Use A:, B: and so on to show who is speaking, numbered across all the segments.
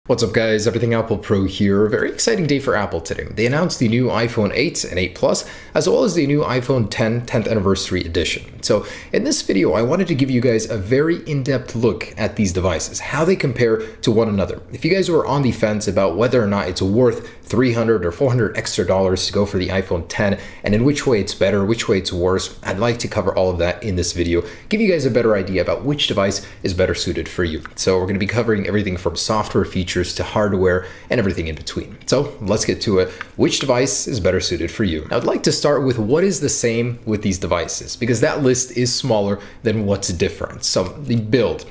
A: What's up guys, Everything Apple Pro here. Very exciting day for Apple today. They announced the new iPhone 8 and 8 Plus, as well as the new iPhone 10 10th Anniversary Edition. So in this video, I wanted to give you guys a very in-depth look at these devices, how they compare to one another. If you guys were on the fence about whether or not it's worth $300 or $400 extra to go for the iPhone 10, and in which way it's better, which way it's worse, I'd like to cover all of that in this video, give you guys a better idea about which device is better suited for you. So we're going to be covering everything from software features to hardware and everything in between. So let's get to it. Which device is better suited for you? I'd like to start with what is the same with these devices, because that list is smaller than what's different. So the build,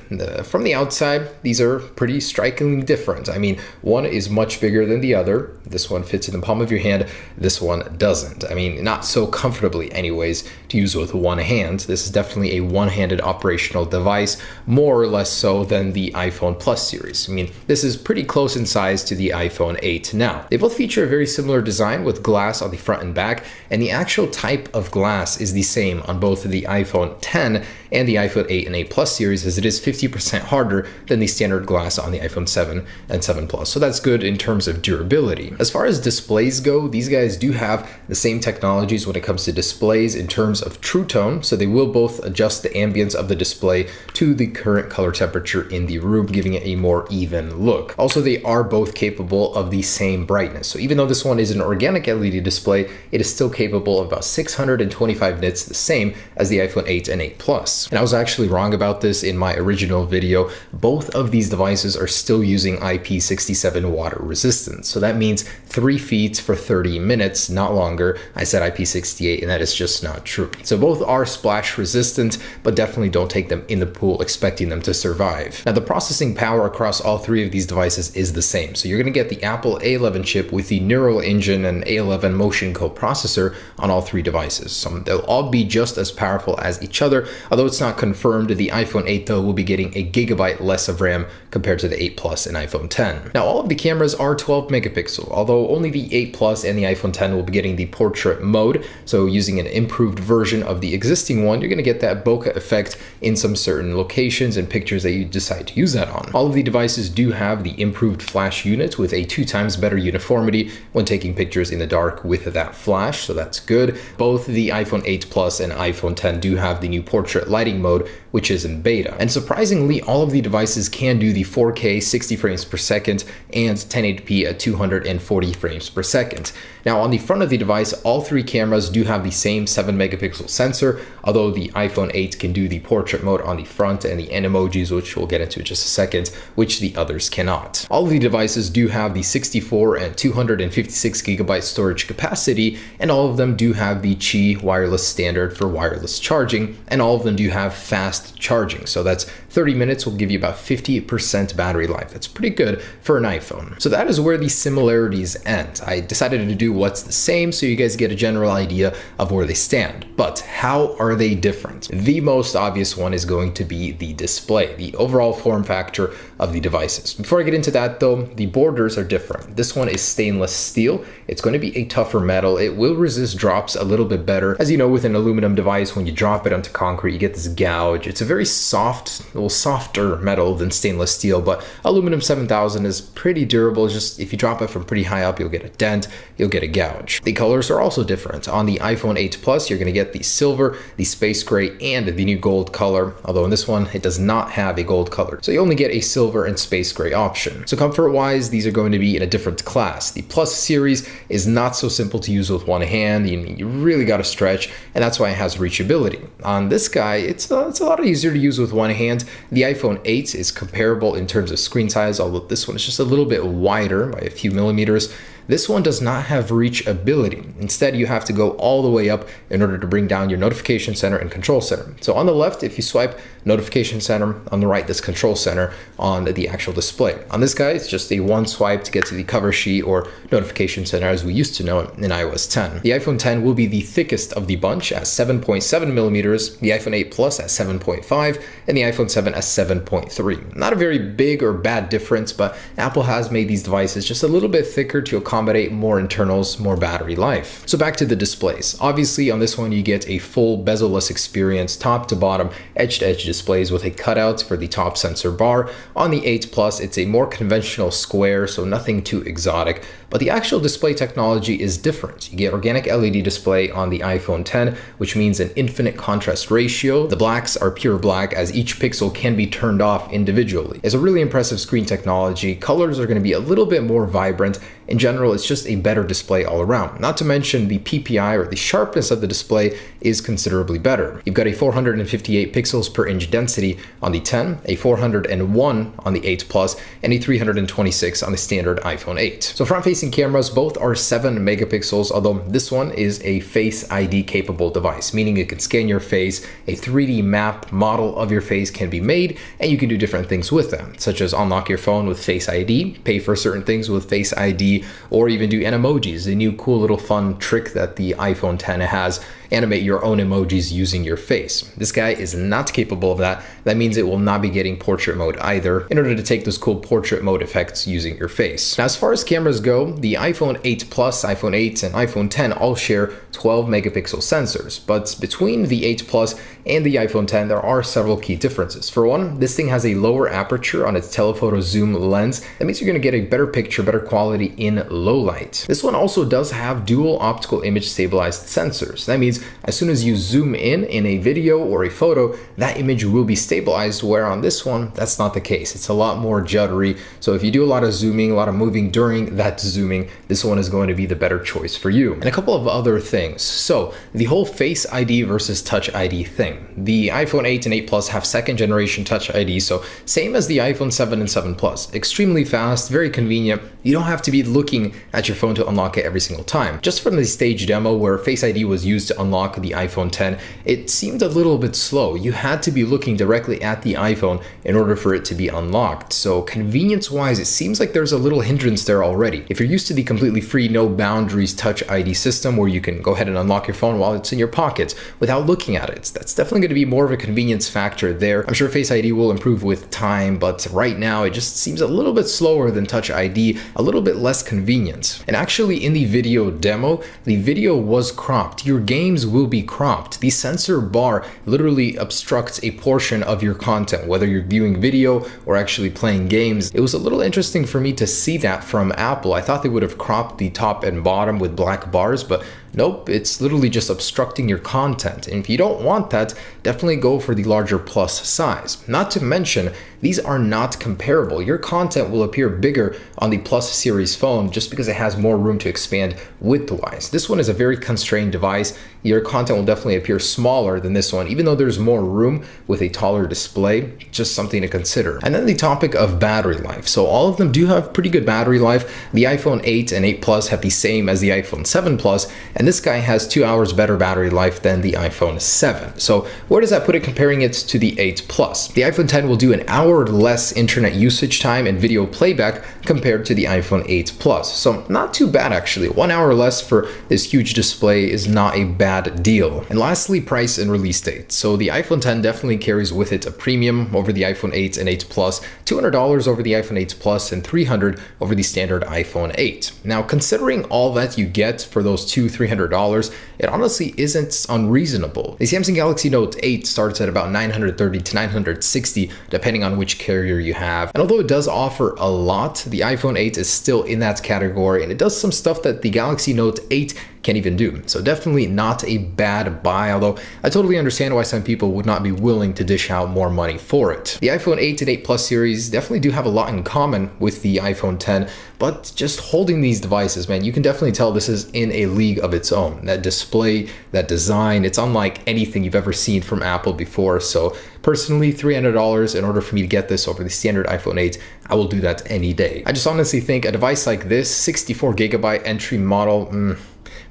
A: from the outside, these are pretty strikingly different. I mean, one is much bigger than the other. This one fits in the palm of your hand. This one doesn't. I mean, not so comfortably anyways to use with one hand. This is definitely a one-handed operational device, more or less so than the iPhone Plus series. I mean, this is pretty close in size to the iPhone 8 now. They both feature a very similar design with glass on the front and back, and the actual type of glass is the same on both the iPhone 10 and the iPhone 8 and 8 Plus series, as it is 50% harder than the standard glass on the iPhone 7 and 7 Plus. So that's good in terms of durability. As far as displays go, these guys do have the same technologies when it comes to displays in terms of True Tone, so they will both adjust the ambience of the display to the current color temperature in the room, giving it a more even look. Also, they are both capable of the same brightness. So even though this one is an organic LED display, it is still capable of about 625 nits, the same as the iPhone 8 and 8 Plus. And I was actually wrong about this in my original video. Both of these devices are still using IP67 water resistance. So that means 3 feet for 30 minutes, not longer. I said IP68, and that is just not true. So both are splash resistant, but definitely don't take them in the pool expecting them to survive. Now, the processing power across all three of these devices is the same. So you're going to get the Apple A11 chip with the Neural Engine and A11 Motion coprocessor on all three devices. So they'll all be just as powerful as each other, although it's not confirmed. The iPhone 8 though will be getting a gigabyte less of RAM compared to the 8 Plus and iPhone 10. Now, all of the cameras are 12 megapixel, although only the 8 Plus and the iPhone 10 will be getting the portrait mode. So using an improved version of the existing one, you're going to get that bokeh effect in some certain locations and pictures that you decide to use that on. All of the devices do have the improved flash unit with a 2 times better uniformity when taking pictures in the dark with that flash, so that's good. Both the iPhone 8 Plus and iPhone 10 do have the new portrait lighting mode, which is in beta. And surprisingly, all of the devices can do the 4K 60 frames per second and 1080p at 240 frames per second. Now, on the front of the device, all three cameras do have the same 7 megapixel sensor, although the iPhone 8 can do the portrait mode on the front and the emojis, which we'll get into in just a second, which the others cannot. All of the devices do have the 64 and 256 gigabyte storage capacity, and all of them do have the Qi wireless standard for wireless charging, and all of them do have fast charging. So that's 30 minutes will give you about 50% battery life. That's pretty good for an iPhone. So that is where the similarities end. I decided to do what's the same so you guys get a general idea of where they stand. But how are they different? The most obvious one is going to be the display, the overall form factor of the devices. Before I get into that though, the borders are different. This one is stainless steel. It's going to be a tougher metal. It will resist drops a little bit better. As you know, with an aluminum device, when you drop it onto concrete, you get this gouge. It's a very soft, a little softer metal than stainless steel, but aluminum 7000 is pretty durable. Just if you drop it from pretty high up, you'll get a dent, you'll get a gouge. The colors are also different. On the iPhone 8 Plus, you're going to get the silver, the space gray, and the new gold color, although in this one, it does not have a gold color. So you only get a silver and space gray option. So comfort-wise, these are going to be in a different class. The Plus series is not so simple to use with one hand. You really got to stretch, and that's why it has reachability. On this guy, it's a lot easier to use with one hand. The iPhone 8 is comparable in terms of screen size, although this one is just a little bit wider by a few millimeters. This one does not have reachability. Instead, you have to go all the way up in order to bring down your notification center and control center. So on the left, if you swipe notification center, on the right, this control center on the actual display. On this guy, it's just a one swipe to get to the cover sheet or notification center as we used to know it in iOS 10. The iPhone 10 will be the thickest of the bunch at 7.7 millimeters, the iPhone 8 Plus at 7.5, and the iPhone 7 at 7.3. Not a very big or bad difference, but Apple has made these devices just a little bit thicker to accommodate accommodate more internals, more battery life. So back to the displays. Obviously on this one you get a full bezel-less experience, top to bottom, edge-to-edge displays with a cutout for the top sensor bar. On the 8 Plus, it's a more conventional square, so nothing too exotic. But the actual display technology is different. You get organic LED display on the iPhone 10, which means an infinite contrast ratio. The blacks are pure black, as each pixel can be turned off individually. It's a really impressive screen technology. Colors are going to be a little bit more vibrant. In general, it's just a better display all around. Not to mention the PPI, or the sharpness of the display, is considerably better. You've got a 458 pixels per inch density on the 10, a 401 on the 8 Plus, and a 326 on the standard iPhone 8. So front-facing cameras, both are 7 megapixels, although this one is a Face ID capable device, meaning it can scan your face, a 3D map model of your face can be made, and you can do different things with them, such as unlock your phone with Face ID, pay for certain things with Face ID, or even do animojis, a new cool little fun trick that the iPhone 10 has. Animate your own emojis using your face. This guy is not capable of that. That means it will not be getting portrait mode either, in order to take those cool portrait mode effects using your face. Now, as far as cameras go, the iPhone 8 Plus, iPhone 8, and iPhone 10 all share 12 megapixel sensors, but between the 8 Plus and the iPhone 10, there are several key differences. For one, this thing has a lower aperture on its telephoto zoom lens. That means you're going to get a better picture, better quality in low light. This one also does have dual optical image stabilized sensors. That means as soon as you zoom in a video or a photo, that image will be stabilized, where on this one, that's not the case. It's a lot more juddery. So if you do a lot of zooming, a lot of moving during that zooming, this one is going to be the better choice for you. And a couple of other things. So the whole Face ID versus Touch ID thing. The iPhone 8 and 8 Plus have second generation Touch ID, so same as the iPhone 7 and 7 Plus. Extremely fast, very convenient. You don't have to be looking at your phone to unlock it every single time. Just from the stage demo where Face ID was used to unlock the iPhone 10, it seemed a little bit slow. You had to be looking directly at the iPhone in order for it to be unlocked. So convenience-wise, it seems like there's a little hindrance there already. If you're used to the completely free, no boundaries Touch ID system where you can go ahead and unlock your phone while it's in your pocket without looking at it, that's definitely going to be more of a convenience factor there. I'm sure Face ID will improve with time, but right now it just seems a little bit slower than Touch ID, a little bit less convenient. And actually in the video demo, the video was cropped. Your games will be cropped. The sensor bar literally obstructs a portion of your content, whether you're viewing video or actually playing games. It was a little interesting for me to see that from Apple. I thought they would have cropped the top and bottom with black bars, but nope, it's literally just obstructing your content. And if you don't want that, definitely go for the larger Plus size. Not to mention, these are not comparable. Your content will appear bigger on the Plus series phone just because it has more room to expand width-wise. This one is a very constrained device. Your content will definitely appear smaller than this one, even though there's more room with a taller display. Just something to consider. And then the topic of battery life. So all of them do have pretty good battery life. The iPhone 8 and 8 Plus have the same as the iPhone 7 Plus, and this guy has 2 hours better battery life than the iPhone 7. So where does that put it comparing it to the 8 Plus? The iPhone 10 will do an hour less internet usage time and video playback compared to the iPhone 8 Plus. So not too bad actually. 1 hour less for this huge display is not a bad deal. And lastly, price and release date. So the iPhone 10 definitely carries with it a premium over the iPhone 8 and 8 Plus, $200 over the iPhone 8 Plus, and $300 over the standard iPhone 8. Now, considering all that you get for those $300, it honestly isn't unreasonable. The Samsung Galaxy Note 8 starts at about $930 to $960, depending on which carrier you have. And although it does offer a lot, the iPhone 8 is still in that category, and it does some stuff that the Galaxy Note 8 can't even do. So definitely not a bad buy, although I totally understand why some people would not be willing to dish out more money for it. The iPhone 8 and 8 Plus series definitely do have a lot in common with the iPhone 10, but just holding these devices, man, you can definitely tell this is in a league of its own. That display, that design, it's unlike anything you've ever seen from Apple before. So personally, $300 in order for me to get this over the standard iPhone 8, I will do that any day. I just honestly think a device like this, 64 gigabyte entry model,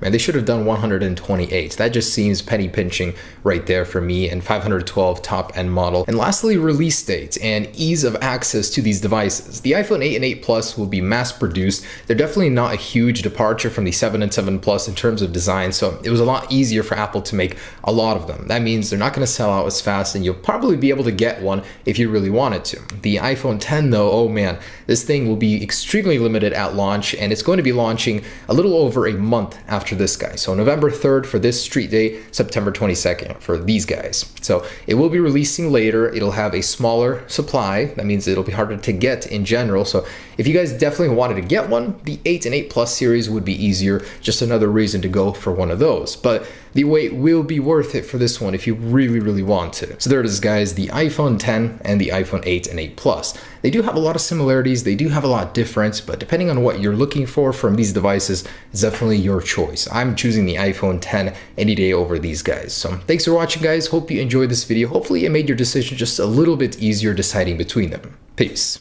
A: Man, they should have done 128. That just seems penny pinching right there for me, and 512 top end model. And lastly, release date and ease of access to these devices. The iPhone 8 and 8 Plus will be mass produced. They're definitely not a huge departure from the 7 and 7 Plus in terms of design, so it was a lot easier for Apple to make a lot of them. That means they're not going to sell out as fast, and you'll probably be able to get one if you really wanted to. The iPhone 10 though, oh man, this thing will be extremely limited at launch, and it's going to be launching a little over a month after this guy. So November 3rd for this street day, September 22nd for these guys. So it will be releasing later. It'll have a smaller supply. That means it'll be harder to get in general. So if you guys definitely wanted to get one, the 8 and 8 Plus series would be easier. Just another reason to go for one of those. But the wait will be worth it for this one if you really, really want to. So there it is, guys, the iPhone 10 and the iPhone 8 and 8 Plus. They do have a lot of similarities, they do have a lot of difference, but depending on what you're looking for from these devices, it's definitely your choice. I'm choosing the iPhone 10 any day over these guys. So thanks for watching, guys. Hope you enjoyed this video. Hopefully it made your decision just a little bit easier deciding between them. Peace.